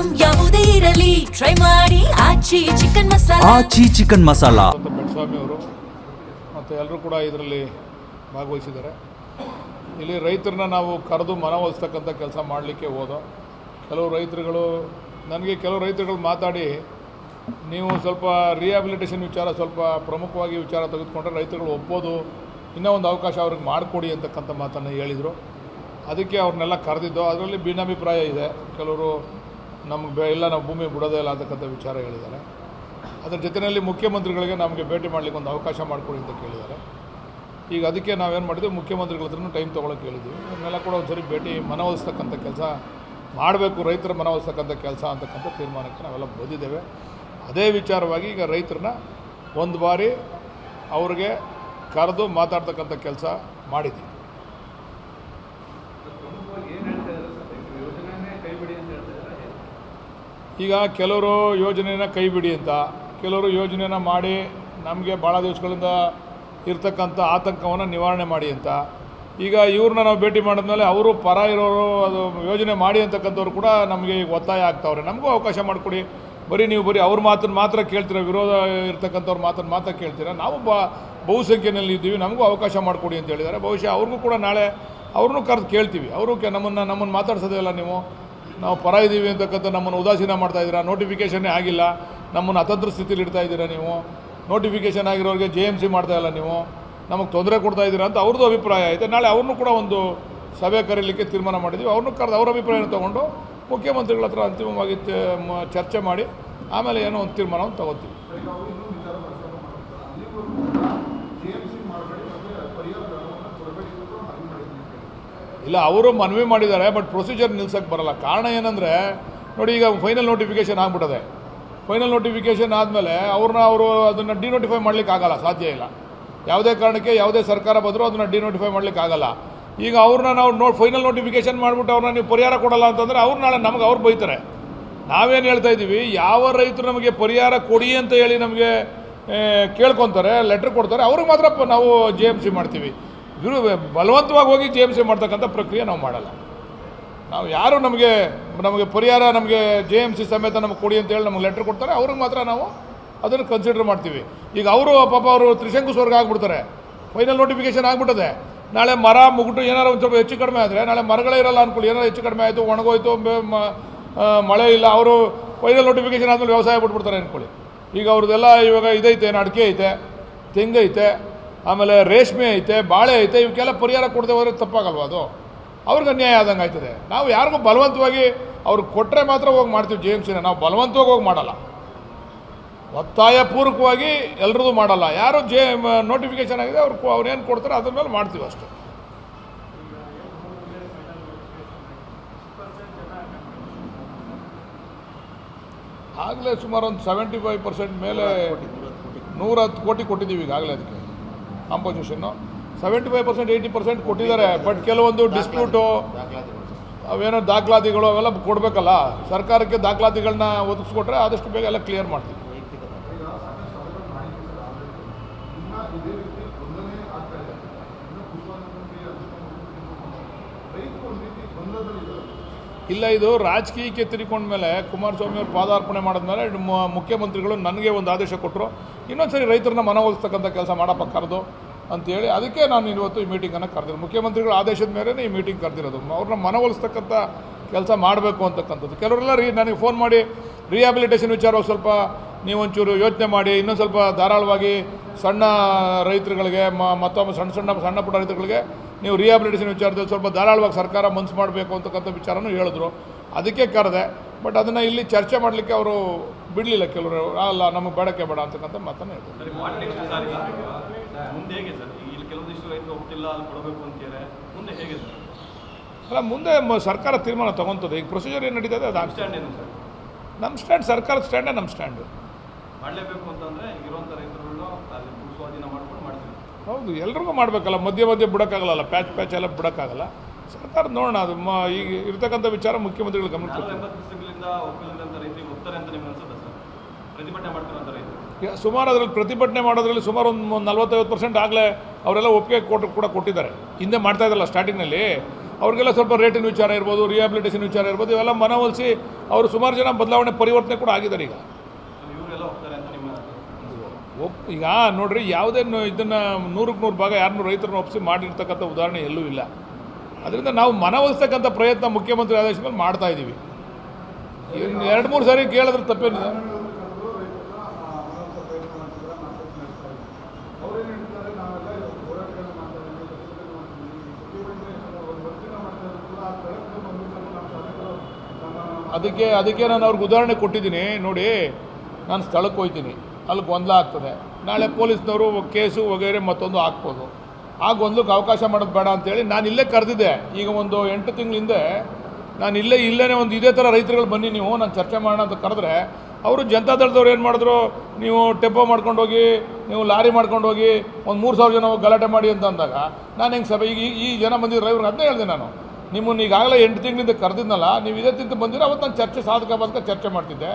Item ಯಾವುದೇ ಇರಲಿ try ಮಾಡಿ ಆಚಿ ಚಿಕನ್ ಮಸಾಲಾ. ಬೆಟ್ಸ್ವಾಮಿ ಅವರು ಮತ್ತು ಎಲ್ಲರೂ ಕೂಡ ಇದರಲ್ಲಿ ಭಾಗವಹಿಸಿದ್ದಾರೆ. ಇಲ್ಲಿ ರೈತರನ್ನ ನಾವು ಕರೆದು ಮನವೊಲಿಸ್ತಕ್ಕಂಥ ಕೆಲಸ ಮಾಡಲಿಕ್ಕೆ ಹೋದೋ. ಕೆಲವು ರೈತರುಗಳು ಮಾತಾಡಿ ನೀವು ಸ್ವಲ್ಪ ರಿಹ್ಯಾಬಿಲಿಟೇಷನ್ ವಿಚಾರ ಸ್ವಲ್ಪ ಪ್ರಮುಖವಾಗಿ ವಿಚಾರ ತೆಗೆದುಕೊಂಡ್ರೆ ರೈತರುಗಳು ಒಪ್ಪೋದು, ಇನ್ನೂ ಒಂದು ಅವಕಾಶ ಅವ್ರಿಗೆ ಮಾಡಿಕೊಡಿ ಅಂತಕ್ಕಂಥ ಮಾತನ್ನು ಹೇಳಿದರು. ಅದಕ್ಕೆ ಅವ್ರನ್ನೆಲ್ಲ ಕರೆದಿದ್ದು. ಅದರಲ್ಲಿ ಭಿನ್ನಾಭಿಪ್ರಾಯ ಇದೆ. ಕೆಲವರು ನಮಗೆ ಇಲ್ಲ, ನಾವು ಭೂಮಿ ಬಿಡೋದೇ ಇಲ್ಲ ಅಂತಕ್ಕಂಥ ವಿಚಾರ ಹೇಳಿದ್ದಾರೆ. ಅದರ ಜೊತೆಯಲ್ಲಿ ಮುಖ್ಯಮಂತ್ರಿಗಳಿಗೆ ನಮಗೆ ಭೇಟಿ ಮಾಡಲಿಕ್ಕೆ ಒಂದು ಅವಕಾಶ ಮಾಡಿಕೊಡಿ ಅಂತ ಕೇಳಿದ್ದಾರೆ. ಈಗ ಅದಕ್ಕೆ ನಾವೇನು ಮಾಡಿದ್ವಿ, ಮುಖ್ಯಮಂತ್ರಿಗಳ ಹತ್ರನೂ ಟೈಮ್ ತೊಗೊಳಕ್ಕೆ ಹೇಳಿದ್ವಿ. ಇವನ್ನೆಲ್ಲ ಕೂಡ ಒಂದ್ಸರಿ ಭೇಟಿ ಮನವೊಲಿಸ್ತಕ್ಕಂಥ ಕೆಲಸ ಮಾಡಬೇಕು, ರೈತರ ಮನವೊಲಿಸ್ತಕ್ಕಂಥ ಕೆಲಸ ಅಂತಕ್ಕಂಥ ತೀರ್ಮಾನಕ್ಕೆ ನಾವೆಲ್ಲ ಬಂದಿದ್ದೇವೆ. ಅದೇ ವಿಚಾರವಾಗಿ ಈಗ ರೈತರನ್ನ ಒಂದು ಬಾರಿ ಅವ್ರಿಗೆ ಕರೆದು ಮಾತಾಡ್ತಕ್ಕಂಥ ಕೆಲಸ ಮಾಡಿದ್ದೀವಿ. ಈಗ ಕೆಲವರು ಯೋಜನೆಯನ್ನು ಕೈ ಬಿಡಿ ಅಂತ, ಕೆಲವರು ಯೋಜನೆಯನ್ನು ಮಾಡಿ ನಮಗೆ ಭಾಳ ದಿವಸಗಳಿಂದ ಇರ್ತಕ್ಕಂಥ ಆತಂಕವನ್ನು ನಿವಾರಣೆ ಮಾಡಿ ಅಂತ. ಈಗ ಇವ್ರನ್ನ ನಾವು ಭೇಟಿ ಮಾಡಿದ್ಮೇಲೆ ಅವರು ಪರ ಇರೋರು ಅದು ಯೋಜನೆ ಮಾಡಿ ಅಂತಕ್ಕಂಥವ್ರು ಕೂಡ ನಮಗೆ ಈಗ ಒತ್ತಾಯ ಆಗ್ತಾವ್ರೆ. ನಮಗೂ ಅವಕಾಶ ಮಾಡಿಕೊಡಿ, ಬರೀ ಅವ್ರ ಮಾತನ್ನು ಮಾತ್ರ ಕೇಳ್ತೀರ, ವಿರೋಧ ಇರ್ತಕ್ಕಂಥವ್ರ ಮಾತನ್ನು ಮಾತ್ರ ಕೇಳ್ತೀರ, ನಾವು ಬಹುಸಂಖ್ಯೆಯಲ್ಲಿ ಇದ್ದೀವಿ, ನಮಗೂ ಅವಕಾಶ ಮಾಡಿಕೊಡಿ ಅಂತ ಹೇಳಿದ್ದಾರೆ. ಬಹುಶಃ ಅವ್ರಿಗೂ ಕೂಡ ನಾಳೆ ಅವ್ರನ್ನೂ ಕರೆದು ಕೇಳ್ತೀವಿ. ಅವರು ನಮ್ಮನ್ನು ಮಾತಾಡ್ಸೋದೇ ಇಲ್ಲ, ನಾವು ಪರ ಇದ್ದೀವಿ ಅಂತಕ್ಕಂಥ ನಮ್ಮನ್ನು ಉದಾಸೀನ ಮಾಡ್ತಾಯಿದ್ದೀರಾ, ನೋಟಿಫಿಕೇಷನ್ನೇ ಆಗಿಲ್ಲ, ನಮ್ಮನ್ನು ಅತಂತ್ರ ಸ್ಥಿತಿಲಿ ಇಡ್ತಾ ಇದ್ದೀರಾ ನೀವು, ನೋಟಿಫಿಕೇಷನ್ ಆಗಿರೋರಿಗೆ JMC ಮಾಡ್ತಾಯಿಲ್ಲ ನೀವು, ನಮಗೆ ತೊಂದರೆ ಕೊಡ್ತಾಯಿದ್ದೀರಾ ಅಂತ ಅವ್ರದ್ದು ಅಭಿಪ್ರಾಯ ಐತೆ. ನಾಳೆ ಅವ್ರನ್ನೂ ಕೂಡ ಒಂದು ಸಭೆ ಕರೀಲಿಕ್ಕೆ ತೀರ್ಮಾನ ಮಾಡಿದ್ದೀವಿ. ಅವ್ರನ್ನೂ ಕರೆದು ಅವ್ರ ಅಭಿಪ್ರಾಯನ ತೊಗೊಂಡು ಮುಖ್ಯಮಂತ್ರಿಗಳ ಹತ್ರ ಅಂತಿಮವಾಗಿ ಚರ್ಚೆ ಮಾಡಿ ಆಮೇಲೆ ಏನೋ ಒಂದು ತೀರ್ಮಾನವನ್ನು ತಗೋತೀವಿ. ಇಲ್ಲ, ಅವರು ಮನವಿ ಮಾಡಿದ್ದಾರೆ, ಬಟ್ ಪ್ರೊಸೀಜರ್ ನಿಲ್ಸಕ್ಕೆ ಬರಲ್ಲ. ಕಾರಣ ಏನಂದರೆ ನೋಡಿ, ಈಗ ಫೈನಲ್ ನೋಟಿಫಿಕೇಷನ್ ಆಗಿಬಿಟ್ಟದೆ. ಫೈನಲ್ ನೋಟಿಫಿಕೇಷನ್ ಆದಮೇಲೆ ಅವರು ಅದನ್ನು ಡಿನೋಟಿಫೈ ಮಾಡಲಿಕ್ಕೆ ಆಗಲ್ಲ, ಸಾಧ್ಯ ಇಲ್ಲ. ಯಾವುದೇ ಕಾರಣಕ್ಕೆ ಯಾವುದೇ ಸರ್ಕಾರ ಬಂದರೂ ಅದನ್ನು ಡಿನೋಟಿಫೈ ಮಾಡಲಿಕ್ಕೆ ಆಗಲ್ಲ. ಈಗ ಅವ್ರನ್ನ ನಾವು ಫೈನಲ್ ನೋಟಿಫಿಕೇಷನ್ ಮಾಡಿಬಿಟ್ಟು ಅವ್ರನ್ನ ನೀವು ಪರಿಹಾರ ಕೊಡಲ್ಲ ಅಂತಂದರೆ ಅವ್ರು ನಾಳೆ ನಮಗೆ ಅವ್ರು ಬೈತಾರೆ. ನಾವೇನು ಹೇಳ್ತಾ ಇದ್ದೀವಿ, ಯಾವ ರೈತರು ನಮಗೆ ಪರಿಹಾರ ಕೊಡಿ ಅಂತ ಹೇಳಿ ನಮಗೆ ಕೇಳ್ಕೊತಾರೆ, ಲೆಟ್ರ್ ಕೊಡ್ತಾರೆ, ಅವ್ರಿಗೆ ಮಾತ್ರ ನಾವು JMC ಮಾಡ್ತೀವಿ. ಬಲವಂತವಾಗಿ ಹೋಗಿ JMC ಮಾಡ್ತಕ್ಕಂಥ ಪ್ರಕ್ರಿಯೆ ನಾವು ಮಾಡಲ್ಲ. ನಾವು ಯಾರು ನಮಗೆ ಪರಿಹಾರ ನಮಗೆ JMC ಸಮೇತ ನಮಗೆ ಕೊಡಿ ಅಂತೇಳಿ ನಮಗೆ ಲೆಟ್ರ್ ಕೊಡ್ತಾರೆ, ಅವ್ರಿಗೆ ಮಾತ್ರ ನಾವು ಅದನ್ನು ಕನ್ಸಿಡರ್ ಮಾಡ್ತೀವಿ. ಈಗ ಅವರು ತ್ರಿಶಂಕು ಸ್ವರ್ಗ ಆಗಿಬಿಡ್ತಾರೆ, ಫೈನಲ್ ನೋಟಿಫಿಕೇಷನ್ ಆಗಿಬಿಟ್ಟದೆ. ನಾಳೆ ಮರ ಮುಗುಟು ಏನಾರು ಒಂದು ಸ್ವಲ್ಪ ಹೆಚ್ಚು ಕಡಿಮೆ ಆದರೆ, ನಾಳೆ ಮರಗಳೇ ಇರಲ್ಲ ಅಂದ್ಕೊಳ್ಳಿ, ಏನಾರು ಹೆಚ್ಚು ಕಡಿಮೆ ಆಯಿತು, ಒಣಗೋಯ್ತು, ಮಳೆ ಇಲ್ಲ, ಅವರು ಫೈನಲ್ ನೋಟಿಫಿಕೇಷನ್ ಆದಮೇಲೆ ವ್ಯವಸಾಯ ಬಿಟ್ಬಿಡ್ತಾರೆ ಅಂದ್ಕೊಳ್ಳಿ. ಈಗ ಅವ್ರದ್ದೆಲ್ಲ ಇವಾಗ ಇದೈತೆ, ಅಡಿಕೆ ಐತೆ, ತೆಂಗೈತೆ, ಆಮೇಲೆ ರೇಷ್ಮೆ ಐತೆ, ಬಾಳೆ ಐತೆ, ಇವಕ್ಕೆಲ್ಲ ಪರಿಹಾರ ಕೊಡದೆ ಹೋದರೆ ತಪ್ಪಾಗಲ್ವ? ಅದು ಅವ್ರಿಗೆ ಅನ್ಯಾಯ ಆದಂಗೆ ಆಯ್ತದೆ. ನಾವು ಯಾರಿಗೂ ಬಲವಂತವಾಗಿ ಅವ್ರಿಗೆ ಕೊಟ್ಟರೆ ಮಾತ್ರ ಹೋಗಿ ಮಾಡ್ತೀವಿ JMCನ. ನಾವು ಬಲವಂತವಾಗಿ ಹೋಗಿ ಮಾಡಲ್ಲ, ಒತ್ತಾಯಪೂರ್ವಕವಾಗಿ ಎಲ್ರದ್ದು ಮಾಡಲ್ಲ. ಯಾರು ನೋಟಿಫಿಕೇಷನ್ ಆಗಿದೆ ಅವ್ರು ಏನು ಕೊಡ್ತಾರೆ ಅದ್ರ ಮೇಲೆ ಮಾಡ್ತೀವಿ ಅಷ್ಟೇ. ಆಗಲೇ ಸುಮಾರು ಒಂದು 75% ಮೇಲೆ 110 ಕೋಟಿ ಕೊಟ್ಟಿದ್ದೀವಿ ಈಗಾಗಲೇ. ಅದಕ್ಕೆ ಕಾಂಪೋಸಿಷನ್ನು 75% 80% ಕೊಟ್ಟಿದ್ದಾರೆ. ಬಟ್ ಕೆಲವೊಂದು ಡಿಸ್ಪ್ಯೂಟು, ಅವೇನೋ ದಾಖಲಾತಿಗಳು ಅವೆಲ್ಲ ಕೊಡಬೇಕಲ್ಲ. ಸರ್ಕಾರಕ್ಕೆ ದಾಖಲಾತಿಗಳನ್ನ ಒದಗಿಸ್ಕೊಟ್ರೆ ಆದಷ್ಟು ಬೇಗ ಎಲ್ಲ ಕ್ಲಿಯರ್ ಮಾಡ್ತೀವಿ. ಇಲ್ಲ, ಇದು ರಾಜಕೀಯಕ್ಕೆ ತಿರ್ಕೊಂಡ್ಮೇಲೆ ಕುಮಾರಸ್ವಾಮಿ ಅವರು ಪಾದಾರ್ಪಣೆ ಮಾಡಿದ್ಮೇಲೆ ಮುಖ್ಯಮಂತ್ರಿಗಳು ನನಗೆ ಒಂದು ಆದೇಶ ಕೊಟ್ಟರು, ಇನ್ನೊಂದ್ಸರಿ ರೈತರನ್ನ ಮನವೊಲಿಸ್ತಕ್ಕಂಥ ಕೆಲಸ ಮಾಡಪ್ಪ ಕರೆದು ಅಂತೇಳಿ. ಅದಕ್ಕೆ ನಾನು ಇವತ್ತು ಈ ಮೀಟಿಂಗನ್ನು ಕರೆದಿರೋದು. ಮುಖ್ಯಮಂತ್ರಿಗಳ ಆದೇಶದ ಮೇಲೆ ಈ ಮೀಟಿಂಗ್ ಕರೆದಿರೋದು. ಅವ್ರನ್ನ ಮನವೊಲಿಸ್ತಕ್ಕಂಥ ಕೆಲಸ ಮಾಡಬೇಕು ಅಂತಕ್ಕಂಥದ್ದು. ಕೆಲವರೆಲ್ಲ ನನಗೆ ಫೋನ್ ಮಾಡಿ ರಿಹ್ಯಾಬಿಲಿಟೇಷನ್ ವಿಚಾರ ಸ್ವಲ್ಪ ನೀವೊಂಚೂರು ಯೋಚನೆ ಮಾಡಿ, ಇನ್ನೊಂದು ಸ್ವಲ್ಪ ಧಾರಾಳವಾಗಿ ಸಣ್ಣ ರೈತರುಗಳಿಗೆ ಮತ್ತೊಮ್ಮೆ ಸಣ್ಣ ಪುಟ್ಟ ರೈತರುಗಳಿಗೆ ನೀವು ರಿಹ್ಯಾಬಿಲಿಟೇಷನ್ ವಿಚಾರದಲ್ಲಿ ಸ್ವಲ್ಪ ಧಾರಾಳವಾಗಿ ಸರ್ಕಾರ ಮನಸ್ಸು ಮಾಡಬೇಕು ಅಂತಕ್ಕಂಥ ವಿಚಾರನೂ ಹೇಳಿದ್ರು. ಅದಕ್ಕೆ ಕರೆದೆ. ಬಟ್ ಅದನ್ನು ಇಲ್ಲಿ ಚರ್ಚೆ ಮಾಡಲಿಕ್ಕೆ ಅವರು ಬಿಡಲಿಲ್ಲ. ಕೆಲವರು ಅಲ್ಲ, ನಮಗೆ ಬೇಡಕ್ಕೆ ಬೇಡ ಅಂತಕ್ಕಂಥ ಮಾತನ್ನು ಹೇಳಿದ್ರು. ಅಲ್ಲ, ಮುಂದೆ ಸರ್ಕಾರ ತೀರ್ಮಾನ ತೊಗೊತದೆ. ಈಗ ಪ್ರೊಸೀಜರ್ ಏನು ನಡೀತದೆ ಅದು ನಮ್ಮ ಸ್ಟ್ಯಾಂಡ್, ಸರ್ಕಾರದ ಸ್ಟ್ಯಾಂಡೇ ನಮ್ಮ ಸ್ಟ್ಯಾಂಡು. ಮಾಡಲೇಬೇಕು ಅಂತಂದರೆ ಇರುವಂಥ ರೈತರುಗಳನ್ನ ಅಲ್ಲಿ ಸ್ವಾಧೀನ ಮಾಡ್ಕೊಂಡು ಮಾಡ್ತೀವಿ. ಹೌದು, ಎಲ್ರಿಗೂ ಮಾಡಬೇಕಲ್ಲ, ಮಧ್ಯೆ ಬಿಡೋಕ್ಕಾಗಲ್ಲ, ಪ್ಯಾಚ್ ಎಲ್ಲ ಬಿಡೋಕ್ಕಾಗಲ್ಲ. ಸರ್ಕಾರ ನೋಡೋಣ, ಅದು ಈಗ ಇರ್ತಕ್ಕಂಥ ವಿಚಾರ ಮುಖ್ಯಮಂತ್ರಿಗಳು ಗಮನಕ್ಕೆ ಸುಮಾರು ಅದರಲ್ಲಿ ಪ್ರತಿಭಟನೆ ಮಾಡೋದ್ರಲ್ಲಿ ಸುಮಾರು ಒಂದು 40-50% ಆಗಲೇ ಅವರೆಲ್ಲ ಒಪ್ಪಿಗೆ ಕೂಡ ಕೊಟ್ಟಿದ್ದಾರೆ. ಹಿಂದೆ ಮಾಡ್ತಾ ಇದ್ರಲ್ಲ ಸ್ಟಾರ್ಟಿಂಗ್ನಲ್ಲಿ, ಅವ್ರಿಗೆಲ್ಲ ಸ್ವಲ್ಪ ರೇಟಿನ ವಿಚಾರ ಇರ್ಬೋದು, ರಿಹ್ಯಾಬಿಲಿಟೇಷನ್ ವಿಚಾರ ಇರ್ಬೋದು, ಇವೆಲ್ಲ ಮನವೊಲಿಸಿ ಅವರು ಸುಮಾರು ಜನ ಬದಲಾವಣೆ ಪರಿವರ್ತನೆ ಕೂಡ ಆಗಿದ್ದಾರೆ ಈಗ. ಇವರೆಲ್ಲ ಹೋಗ್ತಾರೆ ಅಂತ ನಿಮ್ಮ ಈಗ ನೋಡ್ರಿ, ಯಾವುದೇ ಇದನ್ನು 100% ಭಾಗ ಯಾರನ್ನೂ ರೈತರನ್ನ ಒಪ್ಪಿಸಿ ಮಾಡಿರ್ತಕ್ಕಂಥ ಉದಾಹರಣೆ ಎಲ್ಲೂ ಇಲ್ಲ. ಅದರಿಂದ ನಾವು ಮನವೊಲಿಸ್ತಕ್ಕಂಥ ಪ್ರಯತ್ನ ಮುಖ್ಯಮಂತ್ರಿ ಆದೇಶ ಮೇಲೆ ಮಾಡ್ತಾ ಇದ್ದೀವಿ. 2-3 ಸಾರಿ ಕೇಳಿದ್ರೆ ತಪ್ಪೇನಿದೆ. ಅದಕ್ಕೆ ನಾನು ಅವ್ರಿಗೆ ಉದಾಹರಣೆ ಕೊಟ್ಟಿದ್ದೀನಿ. ನೋಡಿ, ನಾನು ಸ್ಥಳಕ್ಕೆ ಹೋಗ್ತೀನಿ, ಅಲ್ಲಿ ಗೊಂದಲ ಆಗ್ತದೆ, ನಾಳೆ ಪೊಲೀಸ್ನವರು ಕೇಸು ವಗೈರೆ ಮತ್ತೊಂದು ಹಾಕ್ಬೋದು. ಆ ಗೊಂದಲಕ್ಕೆ ಅವಕಾಶ ಮಾಡೋದು ಬೇಡ ಅಂತೇಳಿ ನಾನು ಇಲ್ಲೇ ಕರೆದಿದ್ದೆ. ಈಗ ಒಂದು 8 ತಿಂಗಳ ಹಿಂದೆ ನಾನು ಇಲ್ಲೇ ಒಂದು ಇದೇ ಥರ ರೈತರುಗಳು ಬನ್ನಿ, ನೀವು ನಾನು ಚರ್ಚೆ ಮಾಡೋಣ ಅಂತ ಕರೆದ್ರೆ ಅವರು ಜನತಾದಳದವ್ರು ಏನು ಮಾಡಿದ್ರು, ನೀವು ಟೆಂಪೋ ಮಾಡ್ಕೊಂಡು ಹೋಗಿ, ನೀವು ಲಾರಿ ಮಾಡ್ಕೊಂಡು ಹೋಗಿ ಒಂದು 3,000 ಜನ ಗಲಾಟೆ ಮಾಡಿ ಅಂತ ಅಂದಾಗ ನಾನು ಹೆಂಗೆ ಸಭೆ ಈ ಜನ ಬಂದಿದ್ದು ಡ್ರೈವರ್ಗೆ ಅದನ್ನೇ ಹೇಳಿದೆ ನಾನು. ನಿಮ್ಮನ್ನು ಈಗಾಗಲೇ 8 ತಿಂಗಳಿಂದ ಕರೆದಿದ್ನಲ್ಲ, ನೀವು ಇದೇ ತಿಂತ ಬಂದಿರೋ ಅವತ್ತು ನಾನು ಚರ್ಚೆ ಸಾಧಕ ಚರ್ಚೆ ಮಾಡ್ತಿದ್ದೆ.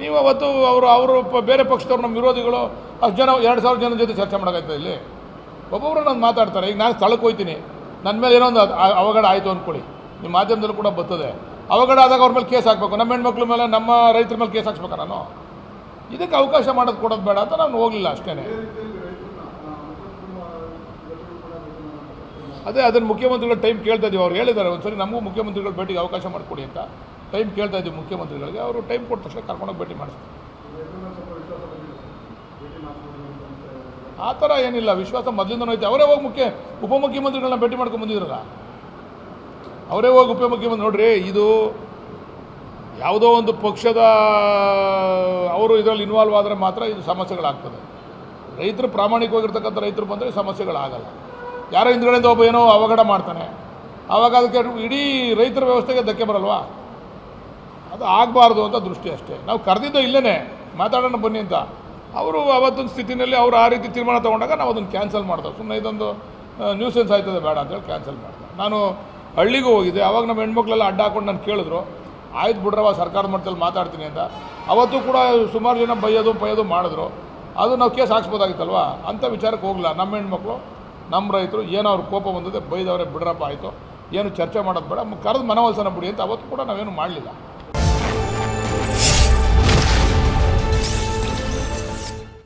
ನೀವು ಅವತ್ತು ಅವರು ಬೇರೆ ಪಕ್ಷದವ್ರು, ನಮ್ಮ ವಿರೋಧಿಗಳು ಅಷ್ಟು ಜನ 2,000 ಜನ ಜೊತೆ ಚರ್ಚೆ ಮಾಡೋಕ್ಕಾಯ್ತದೆ. ಇಲ್ಲಿ ಒಬ್ಬೊಬ್ಬರು ನಾನು ಮಾತಾಡ್ತಾರೆ. ಈಗ ನಾನು ಸ್ಥಳಕ್ಕೆ ಹೋಗ್ತೀನಿ, ನನ್ನ ಮೇಲೆ ಏನೋ ಒಂದು ಅವಘಡ ಆಯಿತು ಅಂದ್ಕೊಳ್ಳಿ, ನಿಮ್ಮ ಮಾಧ್ಯಮದಲ್ಲೂ ಕೂಡ ಬರ್ತದೆ. ಅವಘಡ ಆದಾಗ ಅವ್ರ ಮೇಲೆ ಕೇಸ್ ಹಾಕಬೇಕು, ನಮ್ಮ ಹೆಣ್ಮಕ್ಳ ಮೇಲೆ, ನಮ್ಮ ರೈತರ ಮೇಲೆ ಕೇಸ್ ಹಾಕ್ಸ್ಬೇಕಾ ನಾನು? ಇದಕ್ಕೆ ಅವಕಾಶ ಮಾಡೋದು ಕೊಡೋದು ಬೇಡ ಅಂತ ನಾನು ಹೋಗಲಿಲ್ಲ ಅಷ್ಟೇ. ಅದನ್ನು ಮುಖ್ಯಮಂತ್ರಿಗಳು ಟೈಮ್ ಕೇಳ್ತಾ ಇದ್ದೀವಿ. ಅವ್ರು ಹೇಳಿದ್ದಾರೆ ಒಂದ್ಸರಿ ನಮಗೂ ಮುಖ್ಯಮಂತ್ರಿಗಳು ಭೇಟಿಗೆ ಅವಕಾಶ ಮಾಡಿಕೊಡಿ ಅಂತ ಟೈಮ್ ಕೇಳ್ತಾ ಇದ್ದೀವಿ ಮುಖ್ಯಮಂತ್ರಿಗಳಿಗೆ. ಅವರು ಟೈಮ್ ಕೊಟ್ಟ ತಕ್ಷಣ ಕರ್ಕೊಂಡೋಗಿ ಭೇಟಿ ಮಾಡಿಸ್ತಾರೆ. ಆ ಥರ ಏನಿಲ್ಲ, ವಿಶ್ವಾಸ ಮೊದಲಿಂದನೂ ಐತೆ. ಅವರೇ ಹೋಗಿ ಉಪಮುಖ್ಯಮಂತ್ರಿಗಳನ್ನ ಭೇಟಿ ಮಾಡ್ಕೊಂಡು ಬಂದಿದ್ರಲ್ಲ, ಅವರೇ ಹೋಗಿ ಉಪಮುಖ್ಯಮಂತ್ರಿ. ನೋಡ್ರಿ, ಇದು ಯಾವುದೋ ಒಂದು ಪಕ್ಷದ ಅವರು ಇದರಲ್ಲಿ ಇನ್ವಾಲ್ವ್ ಆದರೆ ಮಾತ್ರ ಇದು ಸಮಸ್ಯೆಗಳಾಗ್ತದೆ. ರೈತರು ಪ್ರಾಮಾಣಿಕವಾಗಿರ್ತಕ್ಕಂಥ ರೈತರು ಬಂದರೆ ಸಮಸ್ಯೆಗಳಾಗಲ್ಲ. ಯಾರೋ ಹಿಂದ್ಗಡೆಯಿಂದ ಒಬ್ಬ ಏನೋ ಅವಘಡ ಮಾಡ್ತಾನೆ, ಆವಾಗ ಅದಕ್ಕೆ ಇಡೀ ರೈತರ ವ್ಯವಸ್ಥೆಗೆ ಧಕ್ಕೆ ಬರಲ್ವಾ? ಅದು ಆಗಬಾರ್ದು ಅಂತ ದೃಷ್ಟಿ ಅಷ್ಟೇ. ನಾವು ಕರೆದಿದ್ದು ಇಲ್ಲೇ ಮಾತಾಡೋಣ ಬನ್ನಿ ಅಂತ. ಅವರು ಅವತ್ತೊಂದು ಸ್ಥಿತಿನಲ್ಲಿ ಅವರು ಆ ರೀತಿ ತೀರ್ಮಾನ ತೊಗೊಂಡಾಗ ನಾವು ಅದನ್ನು ಕ್ಯಾನ್ಸಲ್ ಮಾಡ್ತೇವೆ. ಸುಮ್ಮನೆ ಇದೊಂದು ನ್ಯೂಸೆನ್ಸ್ ಆಯ್ತದೆ ಬೇಡ ಅಂತೇಳಿ ಕ್ಯಾನ್ಸಲ್ ಮಾಡ್ದೆ. ನಾನು ಹಳ್ಳಿಗೂ ಹೋಗಿದ್ದೆ, ಆವಾಗ ನಮ್ಮ ಹೆಣ್ಮಕ್ಳೆಲ್ಲ ಅಡ್ಡ ಹಾಕೊಂಡು ನಾನು ಕೇಳಿದ್ರು, ಆಯ್ತು ಬಿಡ್ರವ ಸರ್ಕಾರದ ಮಟ್ಟದಲ್ಲಿ ಮಾತಾಡ್ತೀನಿ ಅಂತ. ಅವತ್ತು ಕೂಡ ಸುಮಾರು ಜನ ಬೈಯೋದು ಮಾಡಿದ್ರು. ಅದು ನಾವು ಕೇಸ್ ಹಾಕ್ಸ್ಬೋದಾಗಿತ್ತಲ್ವ, ಅಂಥ ವಿಚಾರಕ್ಕೆ ಹೋಗಲ್ಲ. ನಮ್ಮ ಹೆಣ್ಮಕ್ಳು, ನಮ್ಮ ರೈತರು ಏನೋ ಅವ್ರ ಕೋಪ ಬಂದಿದೆ, ಬೈದವರೇ ಬಿಡ್ರಪ್ಪ ಆಯಿತು, ಏನು ಚರ್ಚೆ ಮಾಡೋದು ಬೇಡ, ಕರೆದು ಮನವೊಲಿಸೋಣ ಬಿಡಿ ಅಂತ ಅವತ್ತು ಕೂಡ ನಾವೇನು ಮಾಡಲಿಲ್ಲ.